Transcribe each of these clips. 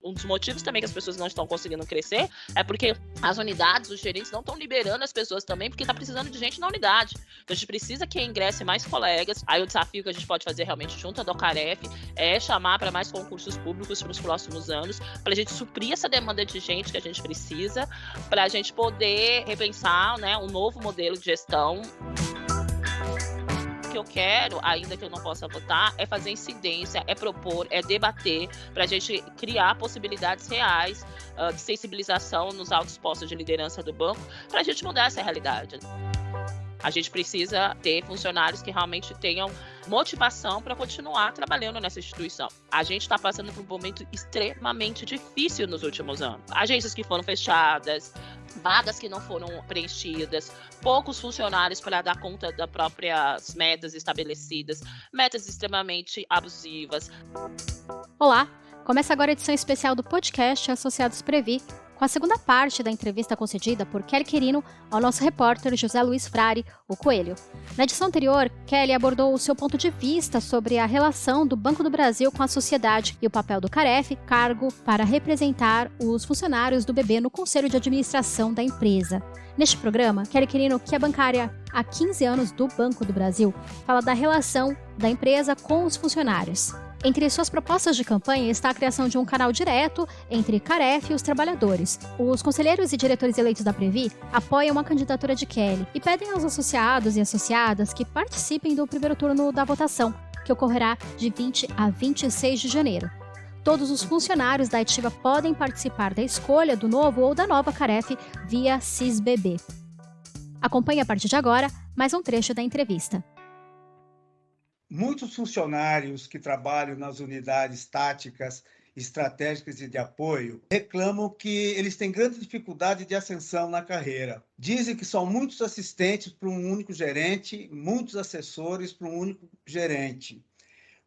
Um dos motivos também que as pessoas não estão conseguindo crescer é porque as unidades, os gerentes não estão liberando as pessoas também, porque está precisando de gente na unidade. Então a gente precisa que ingresse mais colegas. Aí o desafio que a gente pode fazer realmente junto à Docaref é chamar para mais concursos públicos para os próximos anos, para a gente suprir essa demanda de gente que a gente precisa, para a gente poder repensar, né, um novo modelo de gestão. Que eu quero, ainda que eu não possa votar, é fazer incidência, é propor, é debater, para a gente criar possibilidades reais de sensibilização nos altos postos de liderança do banco, para a gente mudar essa realidade. A gente precisa ter funcionários que realmente tenham motivação para continuar trabalhando nessa instituição. A gente está passando por um momento extremamente difícil nos últimos anos. Agências que foram fechadas, vagas que não foram preenchidas, poucos funcionários para dar conta das próprias metas estabelecidas, metas extremamente abusivas. Olá, começa agora a edição especial do podcast Associados Previ, com a segunda parte da entrevista concedida por Kelly Querino ao nosso repórter José Luiz Frari, o Coelho. Na edição anterior, Kelly abordou o seu ponto de vista sobre a relação do Banco do Brasil com a sociedade e o papel do CAREF, cargo para representar os funcionários do BB no Conselho de Administração da empresa. Neste programa, Kelly Querino, que é bancária há 15 anos do Banco do Brasil, fala da relação da empresa com os funcionários. Entre suas propostas de campanha está a criação de um canal direto entre CAREF e os trabalhadores. Os conselheiros e diretores eleitos da Previ apoiam a candidatura de Kelly e pedem aos associados e associadas que participem do primeiro turno da votação, que ocorrerá de 20 a 26 de janeiro. Todos os funcionários da ativa podem participar da escolha do novo ou da nova CAREF via CISBB. Acompanhe a partir de agora mais um trecho da entrevista. Muitos funcionários que trabalham nas unidades táticas, estratégicas e de apoio reclamam que eles têm grande dificuldade de ascensão na carreira. Dizem que são muitos assistentes para um único gerente, muitos assessores para um único gerente.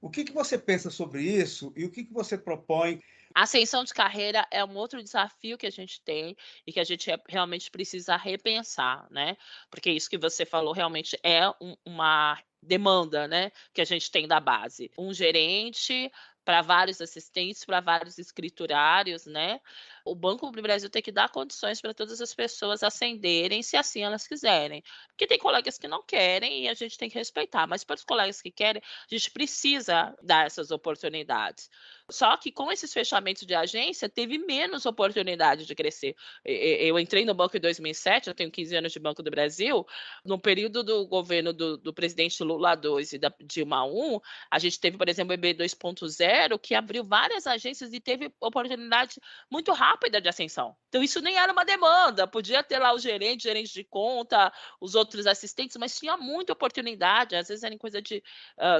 O que você pensa sobre isso e o que você propõe? A ascensão de carreira é um outro desafio que a gente tem e que a gente realmente precisa repensar, né? Porque isso que você falou realmente é uma demanda, né, que a gente tem da base. Um gerente para vários assistentes, para vários escriturários, né? O Banco do Brasil tem que dar condições para todas as pessoas ascenderem, se assim elas quiserem. Porque tem colegas que não querem e a gente tem que respeitar, mas para os colegas que querem, a gente precisa dar essas oportunidades. Só que com esses fechamentos de agência, teve menos oportunidade de crescer. Eu entrei no banco em 2007, eu tenho 15 anos de Banco do Brasil. No período do governo do presidente Lula II e da Dilma I, a gente teve, por exemplo, o EB 2.0, que abriu várias agências e teve oportunidade muito rápida de ascensão. Então, isso nem era uma demanda. Podia ter lá o gerente de conta, os outros assistentes, mas tinha muita oportunidade. Às vezes, era em coisa de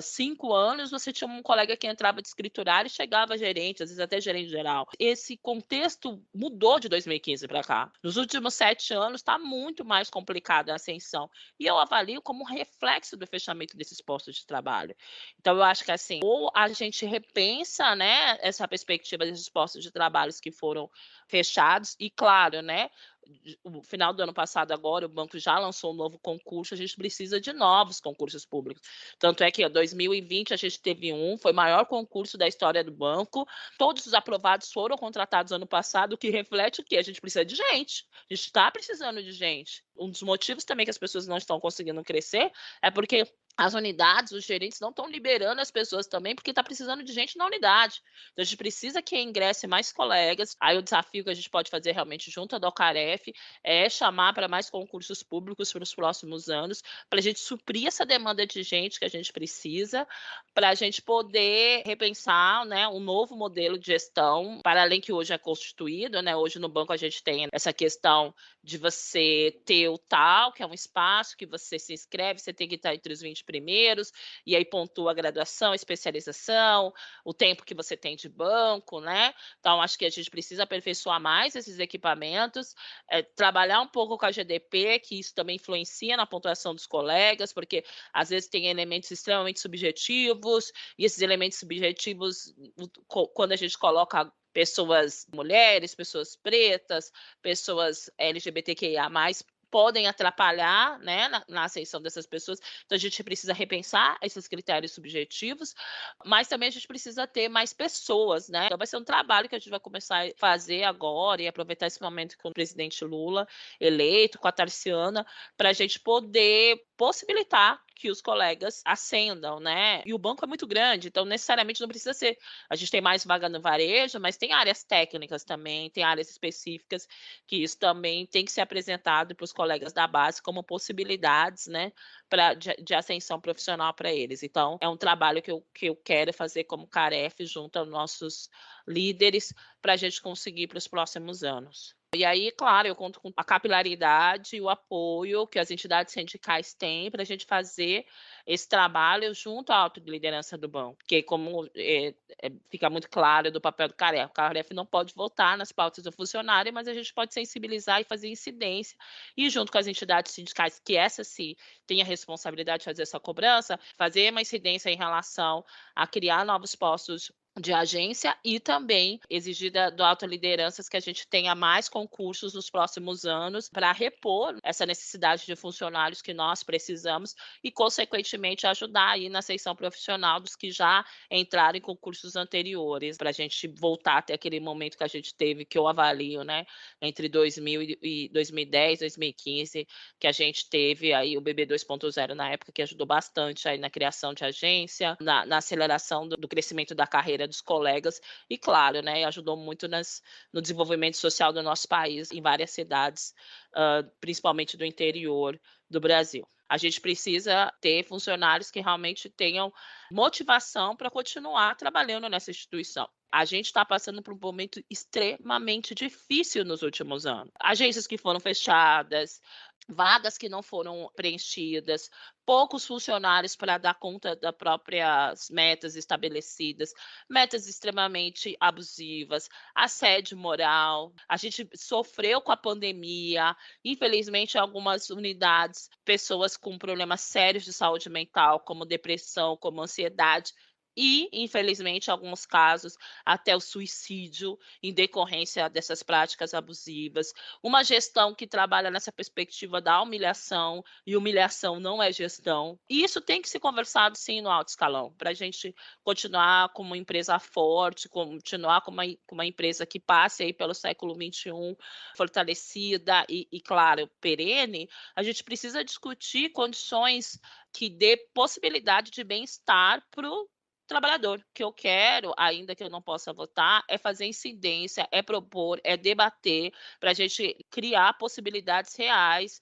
5 anos, você tinha um colega que entrava de escriturário e chegava gerente, às vezes até gerente geral. Esse contexto mudou de 2015 para cá. Nos últimos 7 anos, está muito mais complicada a ascensão. E eu avalio como reflexo do fechamento desses postos de trabalho. Então, eu acho que assim, ou a gente repensa, né, essa perspectiva desses postos de trabalho que foram fechados, e claro, né, no final do ano passado agora, o banco já lançou um novo concurso, a gente precisa de novos concursos públicos. Tanto é que em 2020 a gente teve foi o maior concurso da história do banco, todos os aprovados foram contratados ano passado, o que reflete o quê? A gente precisa de gente, a gente está precisando de gente. Um dos motivos também que as pessoas não estão conseguindo crescer é porque as unidades, os gerentes não estão liberando as pessoas também, porque está precisando de gente na unidade. Então, a gente precisa que ingresse mais colegas. Aí, o desafio que a gente pode fazer realmente junto à Docaref é chamar para mais concursos públicos para os próximos anos, para a gente suprir essa demanda de gente que a gente precisa, para a gente poder repensar, né, um novo modelo de gestão, para além que hoje é constituído, né? Hoje no banco a gente tem essa questão de você ter o TAL, que é um espaço que você se inscreve, você tem que estar entre os 20 primeiros, e aí pontua a graduação, a especialização, o tempo que você tem de banco, né? Então, acho que a gente precisa aperfeiçoar mais esses equipamentos, trabalhar um pouco com a GDP, que isso também influencia na pontuação dos colegas, porque às vezes tem elementos extremamente subjetivos, e esses elementos subjetivos, quando a gente coloca pessoas mulheres, pessoas pretas, pessoas LGBTQIA+, podem atrapalhar, né, na ascensão dessas pessoas. Então a gente precisa repensar esses critérios subjetivos, mas também a gente precisa ter mais pessoas, né. Então vai ser um trabalho que a gente vai começar a fazer agora e aproveitar esse momento com o presidente Lula eleito, com a Tarciana, para a gente poder possibilitar que os colegas ascendam, né. E o banco é muito grande, então necessariamente não precisa ser a gente tem mais vaga no varejo, mas tem áreas técnicas também, tem áreas específicas que isso também tem que ser apresentado para os colegas da base como possibilidades, né, de ascensão profissional para eles. Então, é um trabalho que eu quero fazer como Caref junto aos nossos líderes para a gente conseguir para os próximos anos. E aí, claro, eu conto com a capilaridade e o apoio que as entidades sindicais têm para a gente fazer esse trabalho junto à autoliderança do banco, porque como fica muito claro do papel do Caref, o Caref não pode votar nas pautas do funcionário, mas a gente pode sensibilizar e fazer incidência, e junto com as entidades sindicais, que essa sim tem a responsabilidade de fazer essa cobrança, fazer uma incidência em relação a criar novos postos de agência e também exigir do autolideranças que a gente tenha mais concursos nos próximos anos para repor essa necessidade de funcionários que nós precisamos e, consequentemente, ajudar aí na ascensão profissional dos que já entraram em concursos anteriores, para a gente voltar até aquele momento que a gente teve, que eu avalio, né, entre 2010, 2015, que a gente teve aí o BB 2.0 na época, que ajudou bastante aí na criação de agência, na aceleração do crescimento da carreira dos colegas e, claro, né, ajudou muito no desenvolvimento social do nosso país em várias cidades, principalmente do interior do Brasil. A gente precisa ter funcionários que realmente tenham motivação para continuar trabalhando nessa instituição. A gente está passando por um momento extremamente difícil nos últimos anos. Agências que foram fechadas, vagas que não foram preenchidas, poucos funcionários para dar conta das próprias metas estabelecidas, metas extremamente abusivas, assédio moral. A gente sofreu com a pandemia, infelizmente, em algumas unidades, pessoas com problemas sérios de saúde mental, como depressão, como ansiedade, e, infelizmente, em alguns casos, até o suicídio em decorrência dessas práticas abusivas. Uma gestão que trabalha nessa perspectiva da humilhação, e humilhação não é gestão. E isso tem que ser conversado, sim, no alto escalão, para a gente continuar como uma empresa forte, continuar como uma empresa que passe aí pelo século XXI, fortalecida e, claro, perene. A gente precisa discutir condições que dê possibilidade de bem-estar para o trabalhador. O que eu quero, ainda que eu não possa votar, é fazer incidência, é propor, é debater, para a gente criar possibilidades reais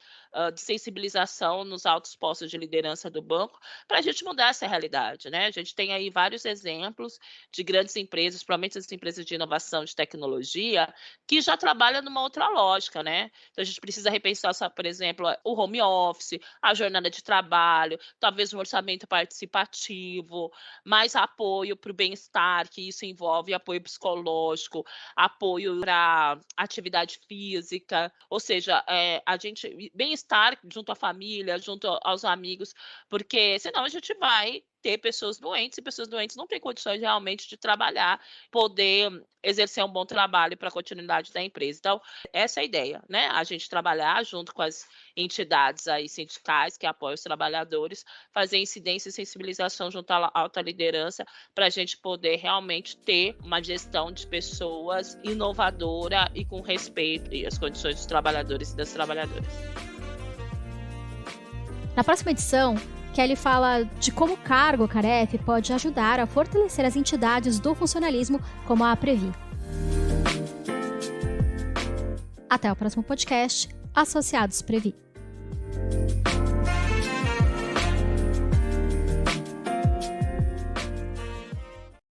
de sensibilização nos altos postos de liderança do banco, para a gente mudar essa realidade, né? A gente tem aí vários exemplos de grandes empresas, principalmente as empresas de inovação de tecnologia, que já trabalham numa outra lógica, né? Então a gente precisa repensar, por exemplo, o home office, a jornada de trabalho, talvez um orçamento participativo, mais apoio para o bem-estar, que isso envolve apoio psicológico, apoio para atividade física, ou seja, a gente bem-estar junto à família, junto aos amigos, porque senão a gente vai ter pessoas doentes, e pessoas doentes não têm condições realmente de trabalhar, poder exercer um bom trabalho para a continuidade da empresa. Então, essa é a ideia, né? A gente trabalhar junto com as entidades aí sindicais que apoiam os trabalhadores, fazer incidência e sensibilização junto à alta liderança, para a gente poder realmente ter uma gestão de pessoas inovadora e com respeito às condições dos trabalhadores e das trabalhadoras. Na próxima edição, Kelly fala de como o cargo Caref pode ajudar a fortalecer as entidades do funcionalismo, como a Previ. Até o próximo podcast, Associados Previ.